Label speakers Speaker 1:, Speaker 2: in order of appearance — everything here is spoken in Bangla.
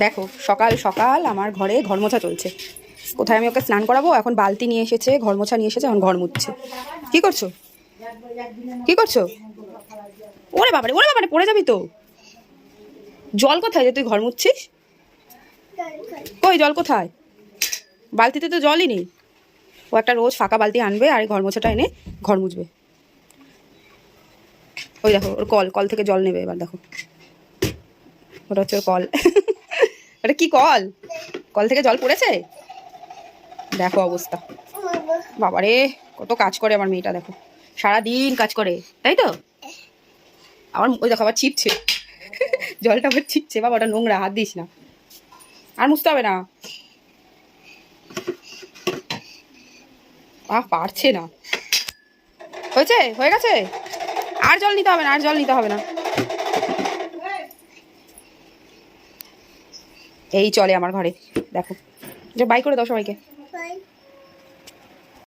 Speaker 1: দেখো সকাল সকাল আমার ঘরে ঘর মোছা চলছে। কোথায় আমি ওকে স্নান করাবো, এখন বালতি নিয়ে এসেছে, ঘর মোছা নিয়ে এসেছে, এখন ঘর মুছছে। কি করছো, কি করছো? ওরে বাবারে পড়ে যাবি তো। জল কোথায় যে তুই ঘর মুছছিস? কই জল কোথায়? বালতিতে তো জলই নেই। ও একটা রোজ ফাঁকা বালতি আনবে আর ঘর মোছাটা এনে ঘর মুছবে। ওই দেখো ওর কল, কল থেকে জল নেবে এবার। দেখো ওটা হচ্ছে ওর কল। ওটা কি কল? কল থেকে জল পড়েছে, দেখো অবস্থা। বাবারে কত কাজ করে আমার মেয়েটা, দেখো সারাদিন কাজ করে, তাই তো? আবার ওই দেখো আবার ছিপছে, জলটা আবার ছিপছে। বাবা ওটা নোংরা, হাত দিস না, আর মুছতে হবে না। পারছে না। হয়েছে, হয়ে গেছে, আর জল নিতে হবে না, আর জল নিতে হবে না। এই চলে আমার ঘরে, দেখো যে বাই করে দাও সবাইকে।